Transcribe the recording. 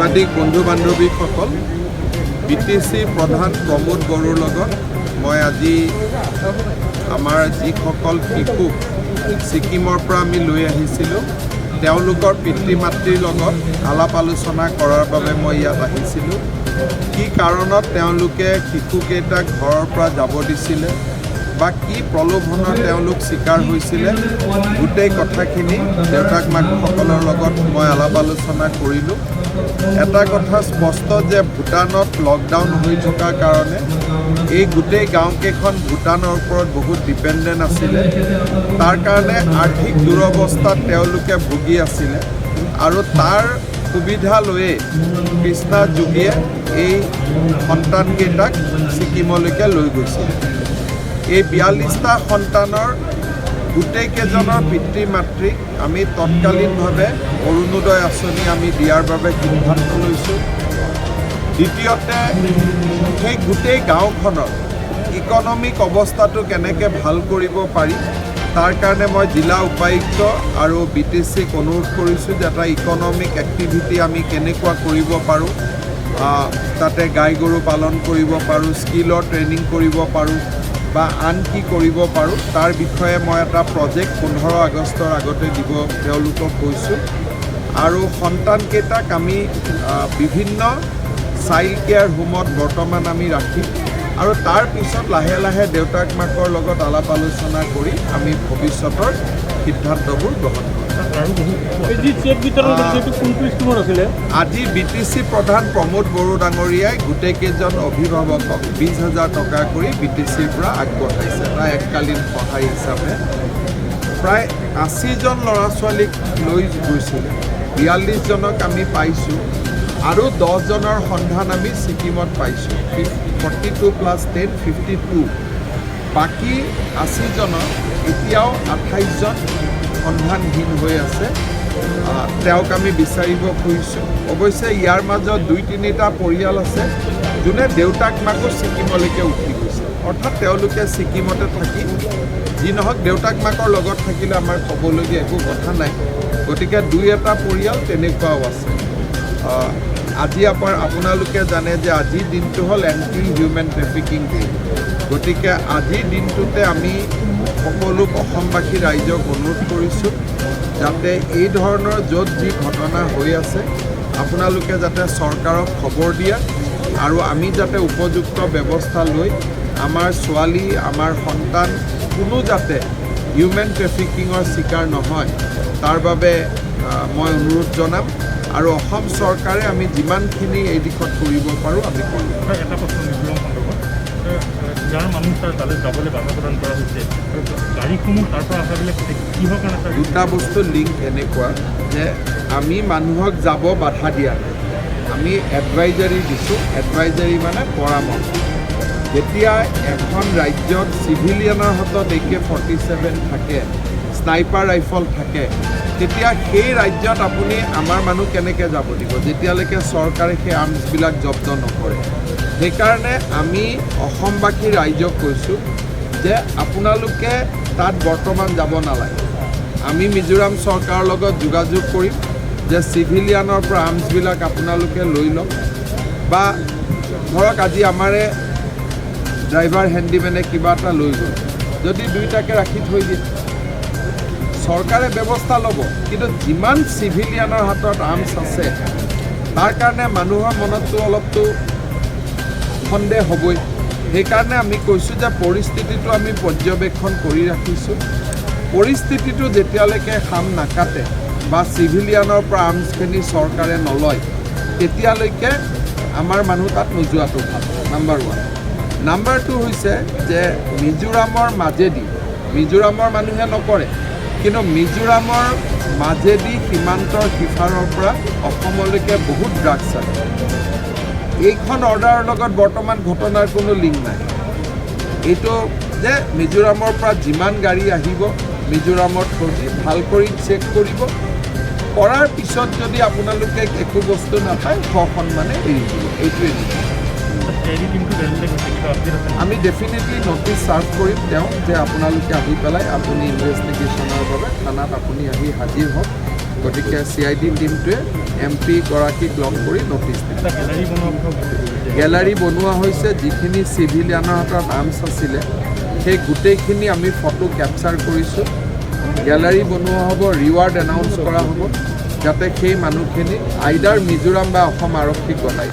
সাংবাদিক বন্ধু বান্ধৱীসকল বিটিচি প্ৰধান প্ৰমোদ বড়োৰ লগত মই আজি আমাৰ যিসকল শিশু ছিকিমৰ পৰা আমি লৈ আহিছিলোঁ তেওঁলোকৰ পিতৃ মাতৃৰ লগত আলাপ আলোচনা কৰাৰ বাবে মই ইয়াত আহিছিলোঁ। কি কাৰণত তেওঁলোকে শিশুকেইটাক ঘৰৰ পৰা যাব দিছিলে বা কি প্ৰলোভনৰ তেওঁলোক চিকাৰ হৈছিলে গোটেই কথাখিনি দেউতাক মাকসকলৰ লগত মই আলাপ আলোচনা কৰিলোঁ। এটা কথা স্পষ্ট যে ভূটানত লকডাউন হৈ থকাৰ কাৰণে এই গোটেই গাঁওকেইখন ভূটানৰ ওপৰত বহুত ডিপেণ্ডেণ্ট আছিলে। তাৰ কাৰণে আৰ্থিক দুৰৱস্থাত তেওঁলোকে ভুগি আছিলে আৰু তাৰ সুবিধা লৈয়ে কৃষ্ণা যোগীয়ে এই সন্তানকেইটাক ছিকিমলৈকে লৈ গৈছিল। এই 42টা সন্তানৰ গোটেইকেইজনৰ পিতৃ মাতৃক আমি তৎকালীনভাৱে অৰুণোদয় আঁচনি আমি দিয়াৰ বাবে সিদ্ধান্ত লৈছোঁ। দ্বিতীয়তে সেই গোটেই গাঁওখনৰ ইকনমিক অৱস্থাটো কেনেকৈ ভাল কৰিব পাৰি তাৰ কাৰণে মই জিলা উপায়ুক্ত আৰু বিটিচিক অনুৰোধ কৰিছোঁ যে এটা ইকনমিক এক্টিভিটি আমি কেনেকুৱা কৰিব পাৰোঁ, তাতে গাই গৰু পালন কৰিব পাৰোঁ, স্কিলৰ ট্ৰেইনিং কৰিব পাৰোঁ বা আন কি কৰিব পাৰোঁ তাৰ বিষয়ে মই এটা প্ৰজেক্ট 15 আগষ্টৰ আগতে দিব তেওঁলোকক কৈছোঁ। আৰু সন্তানকেইটাক আমি বিভিন্ন চাইল্ড কেয়াৰ হোমত বৰ্তমান আমি ৰাখিম আৰু তাৰ পিছত লাহে লাহে দেউতাক মাকৰ লগত আলাপ আলোচনা কৰি আমি ভৱিষ্যতৰ সিদ্ধান্তবোৰ গ্ৰহণ কৰিম। আজি বিটিচি প্ৰধান প্ৰমোদ বড়ো ডাঙৰীয়াই গোটেইকেইজন অভিভাৱকক 20,000 টকা কৰি বিটিচিৰ পৰা আগবঢ়াইছে এটা এককালীন সহায় হিচাপে। প্ৰায় 80জন ল'ৰা ছোৱালীক লৈ গৈছিলে, 42জনক আমি পাইছোঁ আৰু 10জনৰ সন্ধান আমি ছিকিমত পাইছোঁ। 42 + 10 52। বাকী 80জনৰ এতিয়াও 28জন সন্ধানহীন হৈ আছে, তেওঁক আমি বিচাৰিব খুজিছোঁ। অৱশ্যে ইয়াৰ মাজত 2-3টা পৰিয়াল আছে যোনে দেউতাক মাকো ছিকিমলৈকে উঠি গৈছে, অৰ্থাৎ তেওঁলোকে ছিকিমতে থাকি যি নহওক দেউতাক মাকৰ লগত থাকিলে আমাৰ ক'বলগীয়া একো কথা নাই। গতিকে 2-এটা পৰিয়াল তেনেকুৱাও আছে। আজি আপোনালোকে জানে যে আজিৰ দিনটো হ'ল এণ্টি হিউমেন ট্ৰেফিকিং ডে। গতিকে আজিৰ দিনটোতে আমি সকলো অসমবাসী ৰাইজক অনুৰোধ কৰিছোঁ যাতে এই ধৰণৰ য'ত যি ঘটনা হৈ আছে আপোনালোকে যাতে চৰকাৰক খবৰ দিয়ে আৰু আমি যাতে উপযুক্ত ব্যৱস্থা লৈ আমাৰ ছোৱালী আমাৰ সন্তান কোনো যাতে হিউমেন ট্ৰেফিকিঙৰ চিকাৰ নহয় তাৰ বাবে মই অনুৰোধ জনাম আৰু অসম চৰকাৰে আমি যিমানখিনি এই দিশত কৰিব পাৰোঁ আমি কৰিম। এটা প্ৰশ্ন যাৰ মানুহ তাৰ তালৈ যাবলৈ বাধা প্ৰদান কৰা হৈছে গাড়ীসমূহ তাৰ পৰা অহাবিলাক কিহৰ কাৰণে? দুটা বস্তু লিংক এনেকুৱা যে আমি মানুহক যাব বাধা দিয়া নাই, আমি এডভাইজাৰী দিছোঁ। এডভাইজাৰী মানে পৰামৰ্শ। যেতিয়া এখন ৰাজ্যত চিভিলিয়ানৰ হাতত AK-47 থাকে, স্নাইপাৰ ৰাইফল থাকে, তেতিয়া সেই ৰাজ্যত আপুনি আমাৰ মানুহ কেনেকৈ যাব দিব যেতিয়ালৈকে চৰকাৰে সেই আৰ্মছবিলাক জব্দ নকৰে। সেইকাৰণে আমি অসমবাসী ৰাইজক কৈছোঁ যে আপোনালোকে তাত বৰ্তমান যাব নালাগে। আমি মিজোৰাম চৰকাৰৰ লগত যোগাযোগ কৰিম যে চিভিলিয়ানৰ পৰা আৰ্মছবিলাক আপোনালোকে লৈ লওক বা ধৰক আজি আমাৰে ড্ৰাইভাৰ হেণ্ডিমেনে কিবা এটা লৈ গ'ল, যদি 2টাকে ৰাখি থৈ দিয়ে চৰকাৰে ব্যৱস্থা ল'ব। কিন্তু যিমান চিভিলিয়ানৰ হাতত আৰ্মছ আছে তাৰ কাৰণে মানুহৰ মনততো অলপতো সন্দেহ হ'বই। সেইকাৰণে আমি কৈছোঁ যে পৰিস্থিতিটো আমি পৰ্যবেক্ষণ কৰি ৰাখিছোঁ। পৰিস্থিতিটো যেতিয়ালৈকে খাম নাকাটে বা চিভিলিয়ানৰ পৰা আৰ্মছখিনি চৰকাৰে নলয় তেতিয়ালৈকে আমাৰ মানুহ তাত নোযোৱাটো ভাল। নাম্বাৰ 1। নাম্বাৰ 2 হৈছে যে মিজোৰামৰ মাজেদি, মিজোৰামৰ মানুহে নকৰে কিন্তু মিজোৰামৰ মাজেদি সীমান্তৰ সিপাৰৰ পৰা অসমলৈকে বহুত ড্ৰাগছ আছে। এইখন অৰ্ডাৰৰ লগত বৰ্তমান ঘটনাৰ কোনো লিংক নাই। এইটো যে মিজোৰামৰ পৰা যিমান গাড়ী আহিব মিজোৰামত ভাল কৰি চেক কৰিব, কৰাৰ পিছত যদি আপোনালোকে একো বস্তু নাপায় সসন্মানে এৰি দিব। এইটোৱে আমি ডেফিনেটলি নটিচ চাৰ্ভ কৰিম তেওঁক যে আপোনালোকে আহি পেলাই আপুনি ইনভেষ্টিগেশ্যনৰ বাবে থানাত আপুনি আহি হাজিৰ হওক গতিকে CID টিমটোৱে MP গৰাকীক লগ কৰি নটিচ দিলে। এটা গেলাৰী বনোৱাৰ কথা কৈছে। গেলাৰী বনোৱা হৈছে, যিখিনি চিভিলিয়ানৰ হাতত আৰ্মছ আছিলে সেই গোটেইখিনি আমি ফটো কেপচাৰ কৰিছোঁ। গেলাৰী বনোৱা হ'ব, ৰিৱাৰ্ড এনাউন্স কৰা হ'ব, যাতে সেই মানুহখিনি আইদাৰ মিজোৰাম বা অসম আৰক্ষীক গতাই